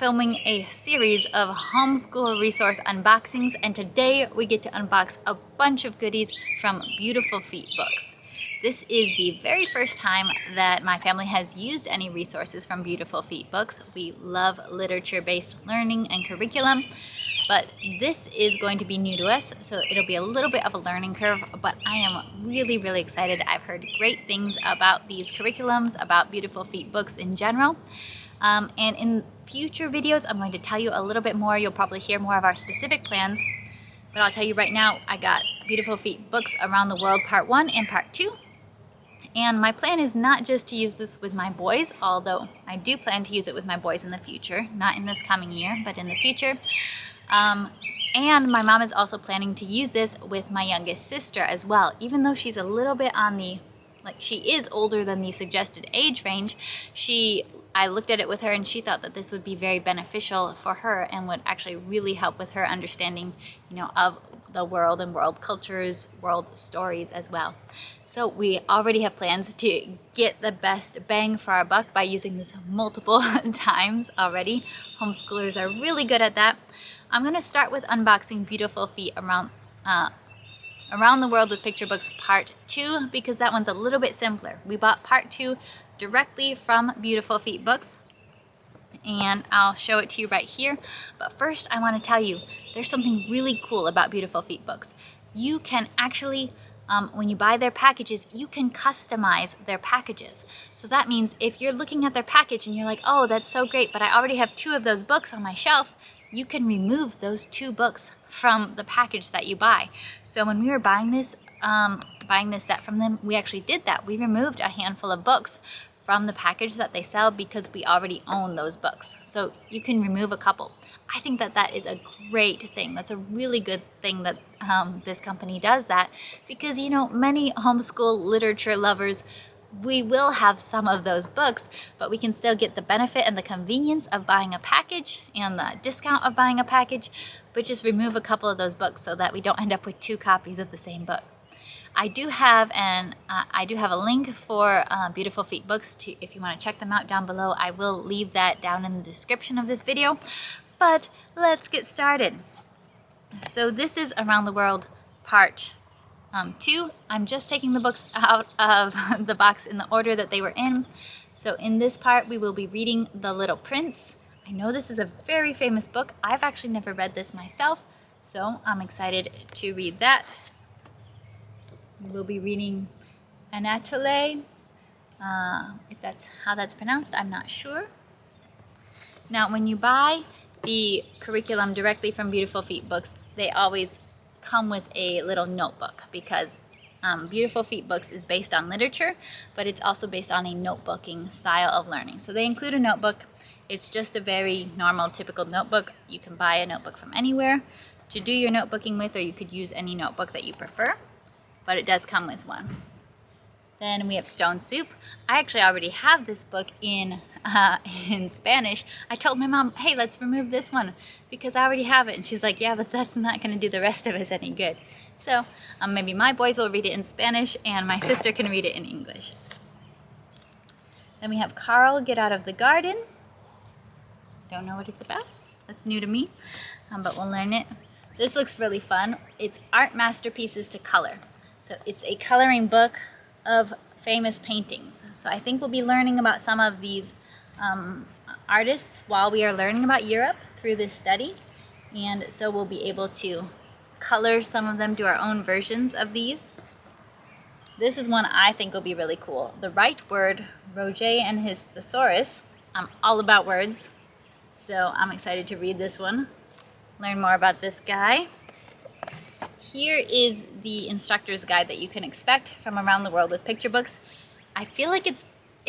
filming a series of homeschool resource unboxings, and today we get to unbox a bunch of goodies from Beautiful Feet Books. This is the very first time that my family has used any resources from Beautiful Feet Books. We love literature-based learning and curriculum, but this is going to be new to us, so it'll be a little bit of a learning curve, but I am really excited. I've heard great things about these curriculums, about Beautiful Feet Books in general. And in future videos, I'm going to tell you a little bit more. You'll probably hear more of our specific plans, but I'll tell you right now, I got Beautiful Feet Books Around the World Part 1 and Part 2. And my plan is not just to use this with my boys, although I do plan to use it with my boys in the future, not in this coming year, but in the future. And my mom is also planning to use this with my youngest sister as well. Even though she's a little bit on the, she is older than the suggested age range, I looked at it with her and she thought that this would be very beneficial for her and would actually really help with her understanding, of the world and world cultures, world stories as well. So we already have plans to get the best bang for our buck by using this multiple times already. Homeschoolers are really good at that. I'm going to start with unboxing Beautiful Feet Around the World with Picture Books Part 2 because that one's a little bit simpler. We bought Part 2 directly from Beautiful Feet Books, and I'll show it to you right here. But first I want to tell you there's something really cool about Beautiful Feet Books. You can actually, when you buy their packages, you can customize their packages. So that means if you're looking at their package and you're like, oh, that's so great, but I already have 2 of those books on my shelf, you can remove those 2 books from the package that you buy. So when we were buying this set from them, we actually did that. We removed a handful of books from the package that they sell because we already own those books. So you can remove a couple. I think that that is a great thing. That's a really good thing that this company does that because, many homeschool literature lovers, we will have some of those books, but we can still get the benefit and the convenience of buying a package and the discount of buying a package, but just remove a couple of those books so that we don't end up with 2 copies of the same book. I do have a link for Beautiful Feet Books if you want to check them out down below. I will leave that down in the description of this video, but let's get started. So this is Around the World Part 2. I'm just taking the books out of the box in the order that they were in. So in this part, we will be reading The Little Prince. I know this is a very famous book. I've actually never read this myself, so I'm excited to read that. We'll be reading Anatole, if that's how that's pronounced, I'm not sure. Now, when you buy the curriculum directly from Beautiful Feet Books, they always come with a little notebook because Beautiful Feet Books is based on literature, but it's also based on a notebooking style of learning. So they include a notebook. It's just a very normal, typical notebook. You can buy a notebook from anywhere to do your notebooking with, or you could use any notebook that you prefer, but it does come with one. Then we have Stone Soup. I actually already have this book in Spanish. I told my mom, hey, let's remove this one because I already have it. And she's like, yeah, but that's not going to do the rest of us any good. So maybe my boys will read it in Spanish and my sister can read it in English. Then we have Carl, Get Out of the Garden. Don't know what it's about. That's new to me, but we'll learn it. This looks really fun. It's Art Masterpieces to Color. So it's a coloring book of famous paintings. So I think we'll be learning about some of these artists while we are learning about Europe through this study. And so we'll be able to color some of them, do our own versions of these. This is one I think will be really cool. The Right Word, Roger and his Thesaurus. I'm all about words, so I'm excited to read this one. Learn more about this guy. Here is the instructor's guide that you can expect from Around the World with Picture Books. I feel like it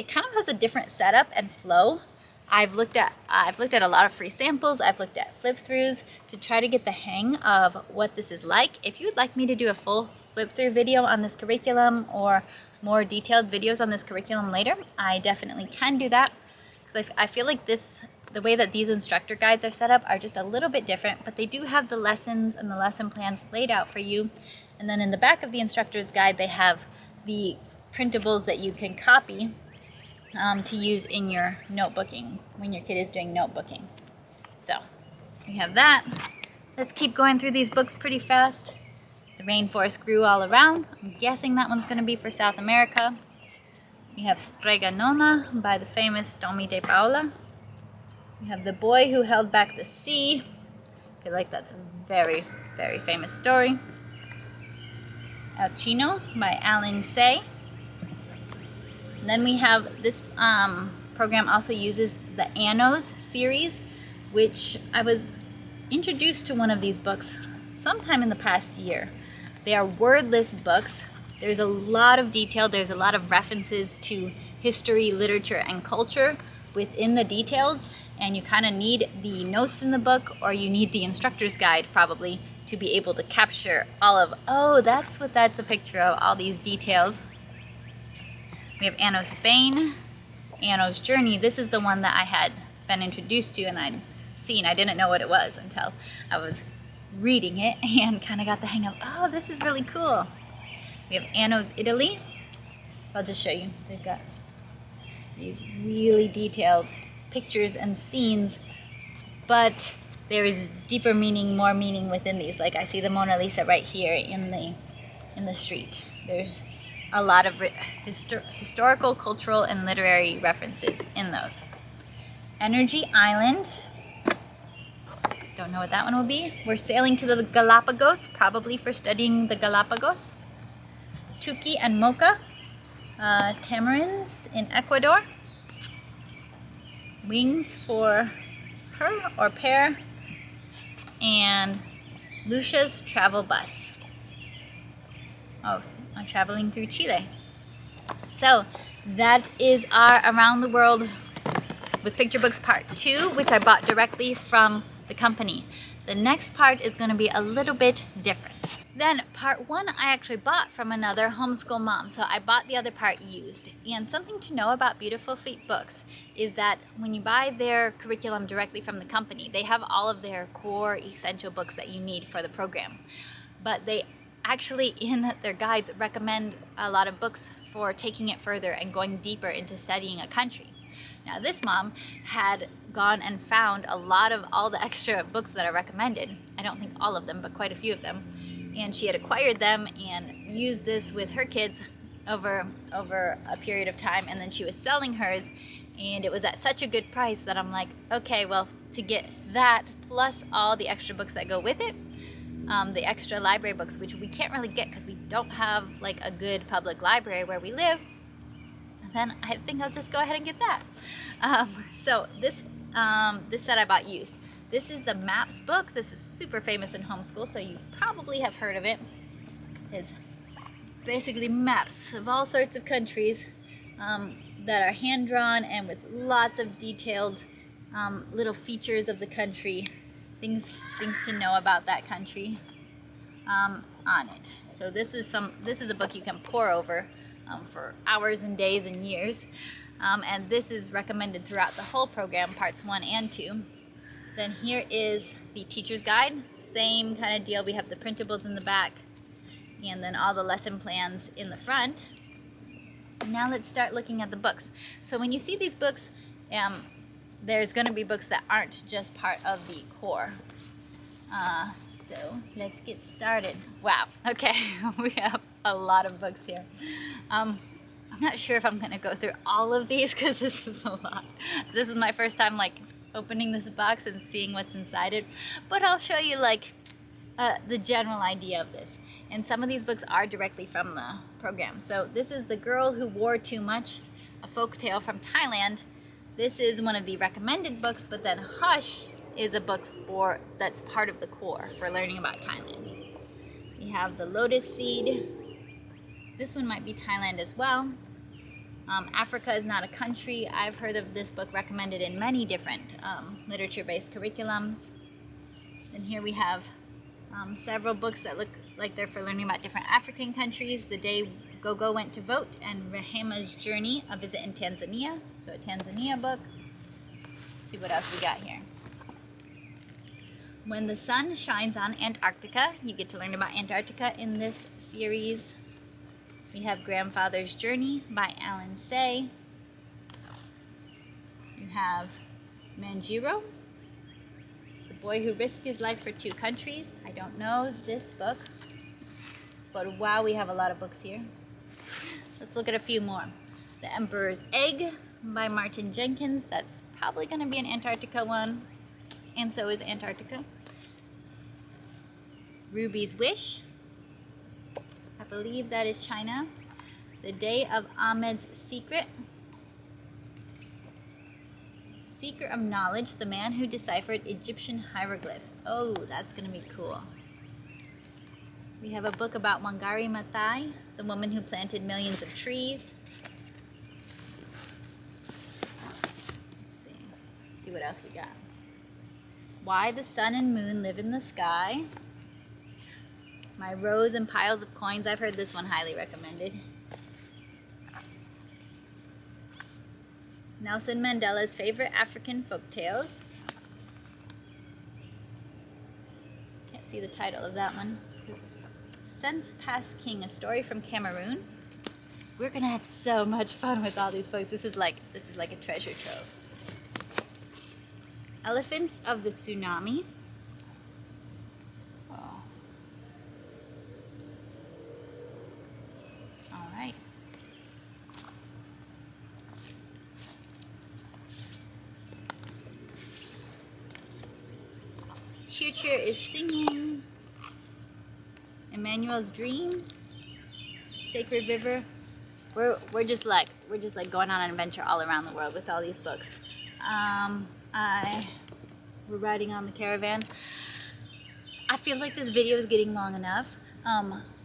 kind of has a different setup and flow. I've looked at a lot of free samples. I've looked at flip-throughs to try to get the hang of what this is like. If you would like me to do a full flip-through video on this curriculum or more detailed videos on this curriculum later, I definitely can do that because I feel like the way that these instructor guides are set up are just a little bit different, but they do have the lessons and the lesson plans laid out for you. And then in the back of the instructor's guide, they have the printables that you can copy to use in your notebooking when your kid is doing notebooking. So we have that. Let's keep going through these books pretty fast. The rainforest grew all around. I'm guessing that one's going to be for South America. We have Strega Nona by the famous Domi de Paula. We have The Boy Who Held Back the Sea. I feel like that's a very, very famous story. El Chino by Alan Say. And then we have this program also uses the Anno's series, which I was introduced to one of these books sometime in the past year. They are wordless books. There's a lot of detail. There's a lot of references to history, literature, and culture within the details, and you kind of need the notes in the book, or you need the instructor's guide probably to be able to capture all of, oh, that's what that's a picture of, all these details. We have Anno Spain, Anno's Journey. This is the one that I had been introduced to and I'd seen. I didn't know what it was until I was reading it and kind of got the hang of, oh, this is really cool. We have Anno's Italy. So I'll just show you. They've got these really detailed pictures and scenes, but there is deeper meaning, more meaning within these. Like I see the Mona Lisa right here in the street. There's a lot of historical, cultural, and literary references in those. Energy Island. Don't know what that one will be. We're sailing to the Galapagos, probably for studying the Galapagos. Tuki and Mocha. Tamarins in Ecuador. Wings for Her or Pair. And Lucia's Travel Bus. Oh, I'm traveling through Chile. So that is our Around the World with Picture Books Part 2, which I bought directly from the company. The next part is going to be a little bit different. Then Part 1 I actually bought from another homeschool mom, so I bought the other part used. And something to know about Beautiful Feet Books is that when you buy their curriculum directly from the company, they have all of their core essential books that you need for the program. But they actually, in their guides, recommend a lot of books for taking it further and going deeper into studying a country. Now this mom had gone and found a lot of all the extra books that are recommended. I don't think all of them, but quite a few of them. And she had acquired them and used this with her kids over a period of time, and then she was selling hers, and it was at such a good price that I'm like, okay, well, to get that plus all the extra books that go with it, the extra library books, which we can't really get because we don't have like a good public library where we live, then I think I'll just go ahead and get that. So this set I bought used. This is the Maps book. This is super famous in homeschool, so you probably have heard of it. It's basically maps of all sorts of countries that are hand-drawn and with lots of detailed little features of the country, things to know about that country on it. So this is a book you can pore over for hours and days and years. And this is recommended throughout the whole program, parts 1 and 2. Then here is the teacher's guide. Same kind of deal. We have the printables in the back and then all the lesson plans in the front. Now let's start looking at the books. So when you see these books, there's going to be books that aren't just part of the core. So let's get started. Wow, okay, we have a lot of books here. I'm not sure if I'm going to go through all of these because this is a lot. This is my first time like opening this box and seeing what's inside it, but I'll show you like the general idea of this. And some of these books are directly from the program. So this is The Girl Who Wore Too Much, a folktale from Thailand. This is one of the recommended books, but then Hush is a book that's part of the core for learning about Thailand. We have The Lotus Seed. This one might be Thailand as well. Africa is Not a Country. I've heard of this book recommended in many different literature-based curriculums. And here we have several books that look like they're for learning about different African countries. The Day Gogo Went to Vote and Rehema's Journey, A Visit in Tanzania. So a Tanzania book. Let's see what else we got here. When the Sun Shines on Antarctica. You get to learn about Antarctica in this series. We have Grandfather's Journey by Alan Say. You have Manjiro. Boy Who Risked His Life for Two Countries. I don't know this book, but wow, we have a lot of books here. Let's look at a few more. The Emperor's Egg by Martin Jenkins. That's probably going to be an Antarctica one, and so is Antarctica. Ruby's Wish. I believe that is China. The Day of Ahmed's Secret. Seeker of Knowledge, the man who deciphered Egyptian hieroglyphs. Oh, that's going to be cool. We have a book about Wangari Maathai, the woman who planted millions of trees. Let's see what else we got. Why the Sun and Moon Live in the Sky. My Rows and Piles of Coins. I've heard this one highly recommended. Nelson Mandela's Favorite African Folktales. Can't see the title of that one. Sense Past King, a story from Cameroon. We're gonna have so much fun with all these books. This is like a treasure trove. Elephants of the Tsunami. Oh. All right. Future is Singing. Emmanuel's Dream. Sacred River. We're just like going on an adventure all around the world with all these books. We're riding on the caravan. I feel like this video is getting long enough.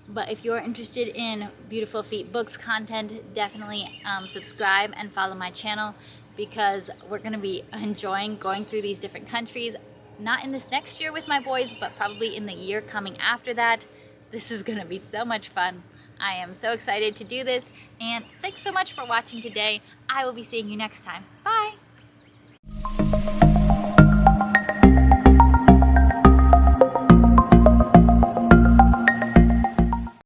But if you're interested in Beautiful Feet Books content, definitely subscribe and follow my channel, because we're going to be enjoying going through these different countries. Not in this next year with my boys, but probably in the year coming after that. This is going to be so much fun. I am so excited to do this, and thanks so much for watching today. I will be seeing you next time.